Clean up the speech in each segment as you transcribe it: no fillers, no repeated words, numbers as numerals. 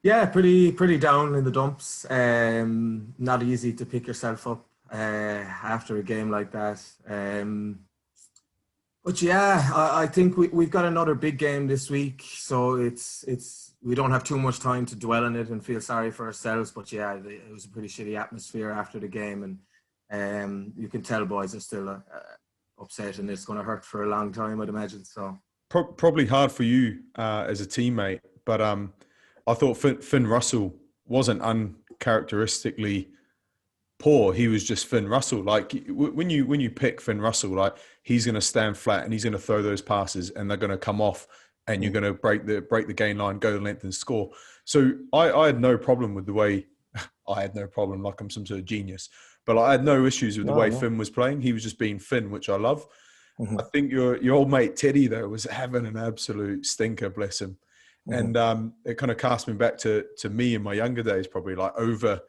Yeah, pretty down in the dumps. Not easy to pick yourself up after a game like that. But yeah, I think we've got another big game this week, so it's we don't have too much time to dwell on it and feel sorry for ourselves. But yeah, it was a pretty shitty atmosphere after the game, and you can tell boys are still upset, and it's going to hurt for a long time, I'd imagine. So Probably hard for you as a teammate, but I thought Finn Russell wasn't uncharacteristically poor. He was just Finn Russell. Like when you pick Finn Russell, like he's going to stand flat and he's going to throw those passes and they're going to come off and you're going to break the gain line, go the length and score. So I had no problem with the way I had no problem, like I'm some sort of genius, but I had no issues with the no, way no. Finn was playing. He was just being Finn, which I love. I Hmm. think your old mate Teddy though was having an absolute stinker, bless him. Hmm. And it kind of cast me back to me in my younger days, probably like over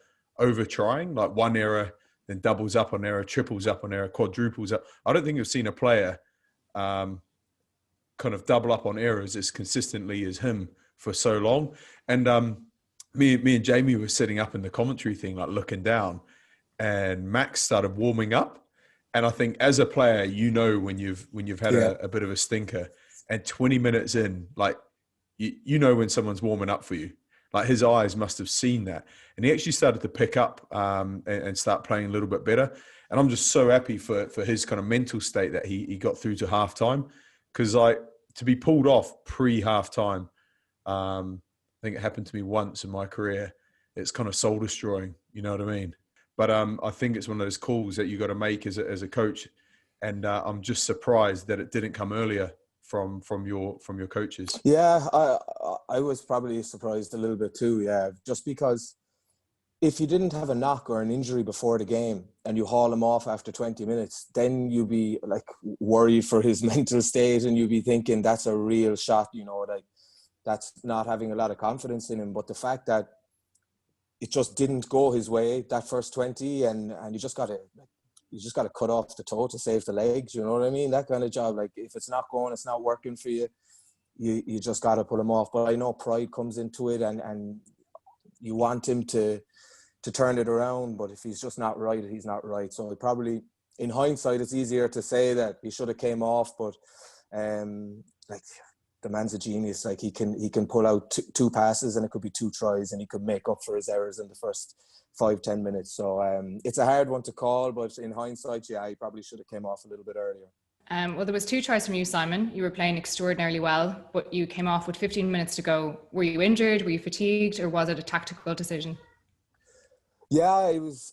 trying, like one error, then doubles up on error, triples up on error, quadruples up. I don't think I've seen a player kind of double up on errors as consistently as him for so long. And me and Jamie were sitting up in the commentary thing, like looking down, and Max started warming up. And I think as a player, you know when you've had Yeah. a bit of a stinker, and 20 minutes in, like you know when someone's warming up for you. Like his eyes must have seen that, and he actually started to pick up and start playing a little bit better. And I'm just so happy for his kind of mental state that he got through to halftime, because like to be pulled off pre halftime, I think it happened to me once in my career. It's kind of soul destroying, you know what I mean? But I think it's one of those calls that you got to make as a coach, and I'm just surprised that it didn't come earlier from your coaches. Yeah, I was probably surprised a little bit too. Yeah, just because if you didn't have a knock or an injury before the game and you haul him off after 20 minutes, then you'd be like worried for his mental state and you'd be thinking that's a real shot, like that's not having a lot of confidence in him. But the fact that it just didn't go his way that first 20, and you just got to cut off the toe to save the legs, you know what I mean? That kind of job. Like if it's not going, it's not working for you. You just got to pull him off. But I know pride comes into it, and you want him to turn it around, but if he's just not right, he's not right. So probably in hindsight, it's easier to say that he should have came off, but like the man's a genius. Like he can pull out two passes and it could be two tries, and he could make up for his errors in the first 5-10 minutes. So it's a hard one to call, but in hindsight, yeah, he probably should have came off a little bit earlier. Well, there was two tries from you, Simon. You were playing extraordinarily well, but you came off with 15 minutes to go. Were you injured? Were you fatigued? Or was it a tactical decision? Yeah, I was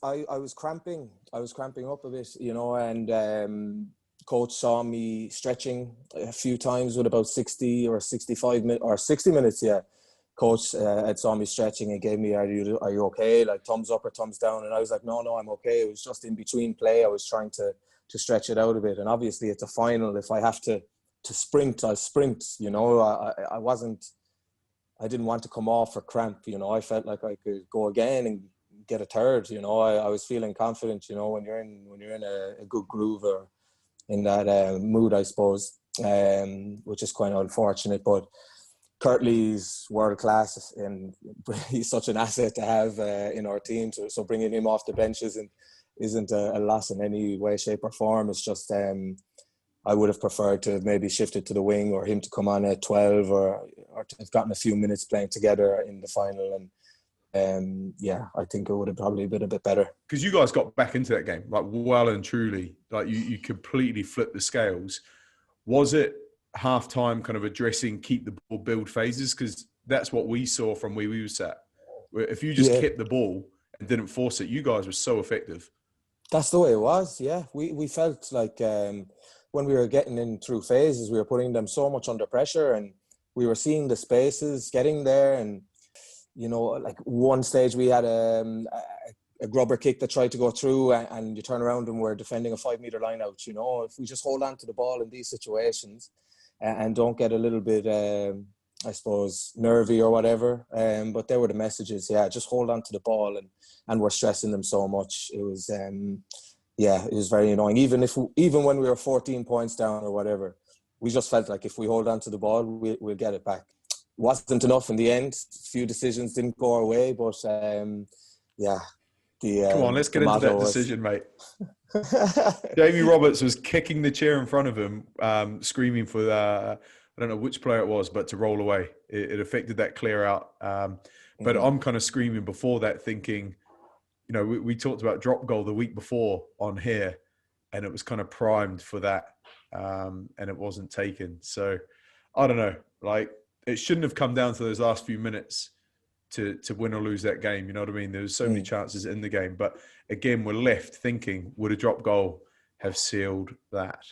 cramping. I was cramping up a bit, and coach saw me stretching a few times with about 60 or 65 minutes or 60 minutes. Yeah, coach had saw me stretching and gave me, are you okay? Like thumbs up or thumbs down? And I was like, no, I'm okay. It was just in between play. I was trying to stretch it out a bit. And obviously it's a final. If I have to sprint, I'll sprint. I didn't want to come off for cramp. I felt like I could go again and get a third. I was feeling confident. When you're in a good groove or in that mood, I suppose, which is quite unfortunate. But Kirtley's world class, and he's such an asset to have in our team. So bringing him off the bench isn't a loss in any way, shape, or form. It's just I would have preferred to have maybe shifted to the wing or him to come on at 12 or to have gotten a few minutes playing together in the final. And yeah, I think it would have probably been a bit better. Because you guys got back into that game, like well and truly, like you completely flipped the scales. Was it halftime kind of addressing keep the ball, build phases? Because that's what we saw from where we were sat. If you just Yeah, kept the ball and didn't force it, you guys were so effective. that's the way it was. Yeah, we felt like when we were getting in through phases, we were putting them so much under pressure, and we were seeing the spaces getting there. And like one stage we had a grubber kick that tried to go through, and you turn around and we're defending a 5 meter line out. If we just hold on to the ball in these situations and don't get a little bit, I suppose, nervy or whatever. But there were the messages. Yeah, just hold on to the ball, and we're stressing them so much. It was, yeah, it was very annoying. Even when we were 14 points down or whatever, we just felt like if we hold on to the ball, we'll get it back. wasn't enough in the end. A few decisions didn't go our way, but yeah. Come on, let's get into that decision, mate. was... Jamie Roberts was kicking the chair in front of him, screaming for I don't know which player it was, but to roll away. It affected that clear out. But I'm kind of screaming before that, thinking, you know, we talked about drop goal the week before on here, and it was kind of primed for that, and it wasn't taken. So I don't know, like, it shouldn't have come down to those last few minutes to win or lose that game. You know what I mean? There was so many chances in the game, but again, we're left thinking, would a drop goal have sealed that?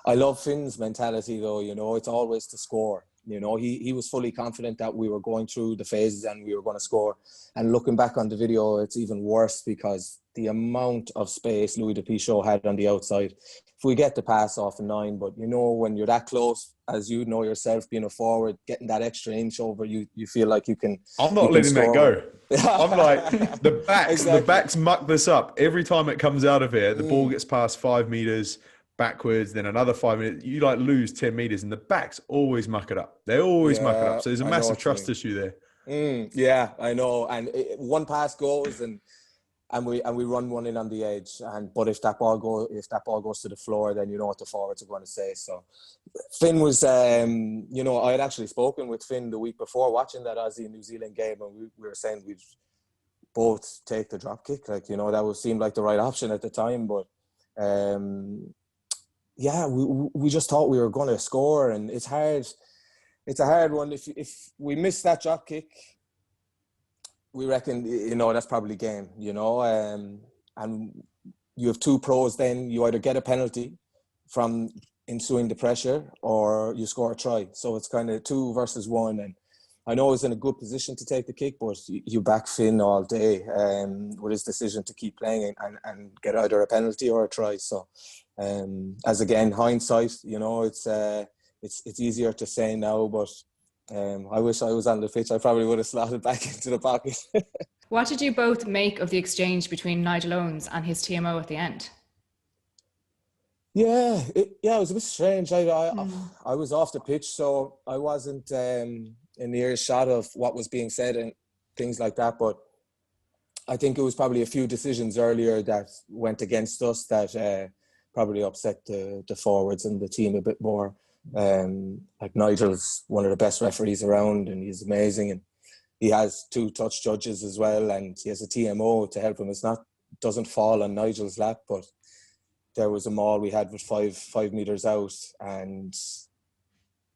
I love Finn's mentality, though. You know, it's always to score. You know, he was fully confident that we were going through the phases and we were going to score. And looking back on the video, it's even worse because the amount of space Louis Depichot had on the outside. If we get the pass off a 9, but you know, when you're that close, as you know yourself, being a forward, getting that extra inch over, you feel like you can. I'm not letting that go. I'm like, the Exactly. backs muck this up. Every time it comes out of here, the ball gets past 5 meters backwards, then another 5 minutes, you like lose 10 meters, and the backs always muck it up. They always muck it up. So there's a massive trust issue there. Yeah, I know. And one pass goes and we run one in on the edge. But if that ball goes to the floor, then you know what the forwards are going to say. So Finn was, you know, I had actually spoken with Finn the week before watching that Aussie New Zealand game, and we were saying we'd both take the drop kick. Like, you know, that seemed like the right option at the time, but. Yeah, we just thought we were going to score, and it's hard. It's a hard one. If we miss that drop kick, we reckon, you know, that's probably game. You know, and you have 2 pros. Then you either get a penalty from ensuing the pressure, or you score a try. So it's kind of 2 versus 1. And I know he's in a good position to take the kick, but you back Finn all day with his decision to keep playing and get either a penalty or a try. So. As again, hindsight, you know, it's easier to say now, but I wish I was on the pitch. I probably would have slotted back into the pocket. What did you both make of the exchange between Nigel Owens and his TMO at the end? Yeah, it was a bit strange. I was off the pitch, so I wasn't in the earshot of what was being said and things like that. But I think it was probably a few decisions earlier that went against us that probably upset the forwards and the team a bit more. Like, Nigel's one of the best referees around, and he's amazing, and he has 2 touch judges as well, and he has a TMO to help him. Doesn't fall on Nigel's lap, but there was a maul we had with 5 meters out, and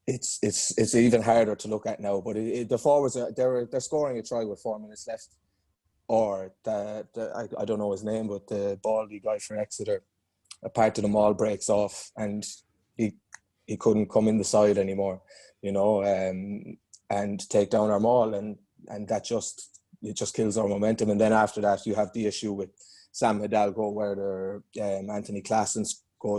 it's even harder to look at now. But the forwards they're scoring a try with 4 minutes left, or I don't know his name, but the baldy guy for Exeter. A part of the maul breaks off, and he couldn't come in the side anymore, you know, and take down our maul, and that just kills our momentum. And then after that, you have the issue with Sam Hidalgo, where Anthony Claassen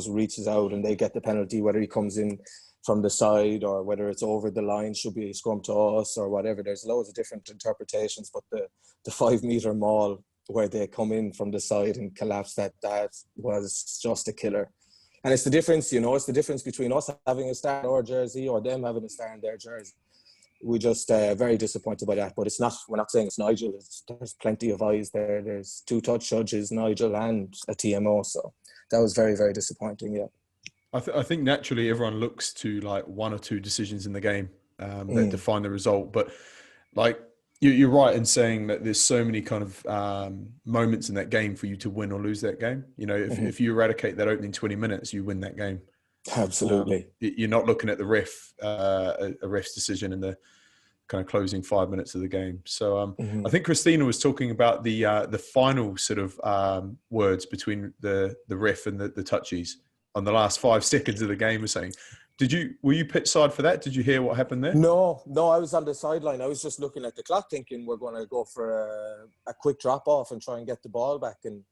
reaches out, and they get the penalty, whether he comes in from the side or whether it's over the line, should be a scrum to us or whatever. There's loads of different interpretations, but the 5 meter maul, where they come in from the side and collapse, that was just a killer. And it's the difference, you know, it's the difference between us having a star in our jersey or them having a star in their jersey. We just very disappointed by that. But we're not saying it's Nigel. There's plenty of eyes there. There's 2 touch judges, Nigel and a TMO. So that was very, very disappointing, yeah. I think naturally everyone looks to like 1 or 2 decisions in the game that define the result. But like, you're right in saying that there's so many kind of moments in that game for you to win or lose that game. You know, if you eradicate that opening 20 minutes, you win that game. Absolutely. You're not looking at the a ref's decision in the kind of closing 5 minutes of the game. So I think Christina was talking about the final sort of words between the ref and the touchies on the last 5 seconds of the game, was saying. Were you pitch side for that? Did you hear what happened there? No, I was on the sideline. I was just looking at the clock thinking we're going to go for a quick drop off and try and get the ball back. And,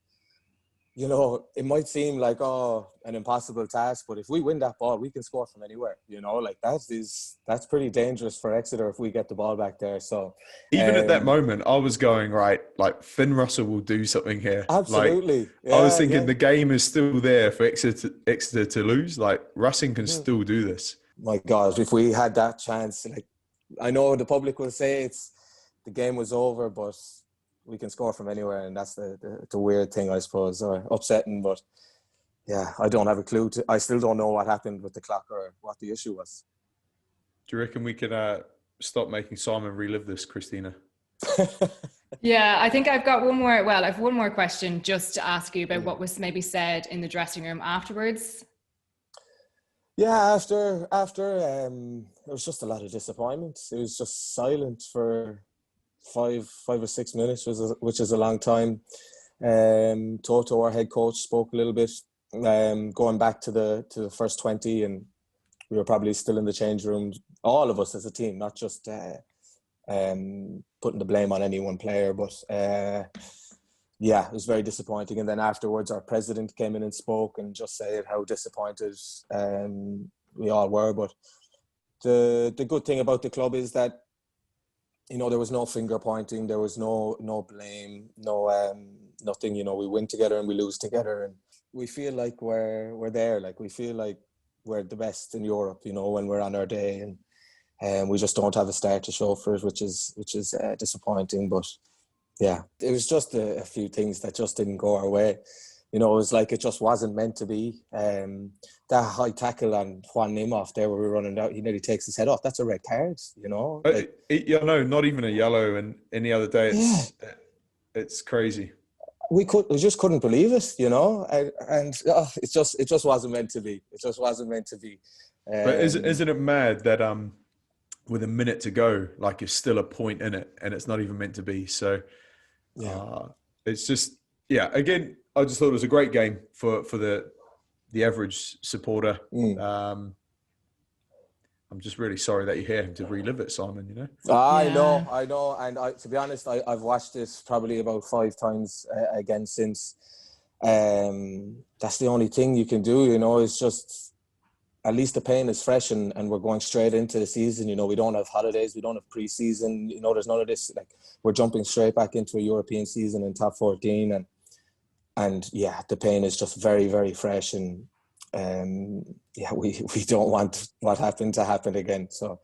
you know, it might seem like, an impossible task, but if we win that ball, we can score from anywhere, you know, like that's pretty dangerous for Exeter if we get the ball back there. So even at that moment, I was going, right, like Finn Russell will do something here. Absolutely. Like, I was thinking the game is still there for Exeter to lose. Like, Russing can still do this. My God, if we had that chance, like, I know the public will say the game was over, but we can score from anywhere, and that's the weird thing, I suppose, or upsetting. But yeah, I don't have a clue. I still don't know what happened with the clock or what the issue was. Do you reckon we could stop making Simon relive this, Christina? Yeah, I think I've got one more. Well, I've one more question just to ask you about what was maybe said in the dressing room afterwards. Yeah, after it was just a lot of disappointment. It was just silent for five or 6 minutes, which is a long time. Toto, our head coach, spoke a little bit, going back to the first 20, and we were probably still in the change room, all of us as a team, not just putting the blame on any one player. But yeah, it was very disappointing. And then afterwards, our president came in and spoke and just said how disappointed we all were. But the good thing about the club is that, you know, there was no finger pointing, there was no blame, nothing. You know, we win together and we lose together, and we feel like we're there. Like, we feel like we're the best in Europe, you know, when we're on our day, and we just don't have a start to show for it, which is disappointing. But yeah, it was just a few things that just didn't go our way. You know, it was like it just wasn't meant to be. That high tackle on Juan Nimhoff there, where we were running out, he nearly takes his head off. That's a red card, you know. No, not even a yellow. And any other day, it's crazy. We just couldn't believe it, you know, and it just wasn't meant to be. It just wasn't meant to be. But isn't it mad that with a minute to go, like, it's still a point in it, and it's not even meant to be? So it's just, again, I just thought it was a great game for the average supporter. I'm just really sorry that you're having to relive it, Simon, you know? I know. And to be honest, I've watched this probably about 5 times again since. That's the only thing you can do, you know. It's just, at least the pain is fresh, and we're going straight into the season. You know, we don't have holidays, we don't have pre-season, you know, there's none of this. Like, we're jumping straight back into a European season in top 14, and yeah, the pain is just very, very fresh, and we don't want what happened to happen again. So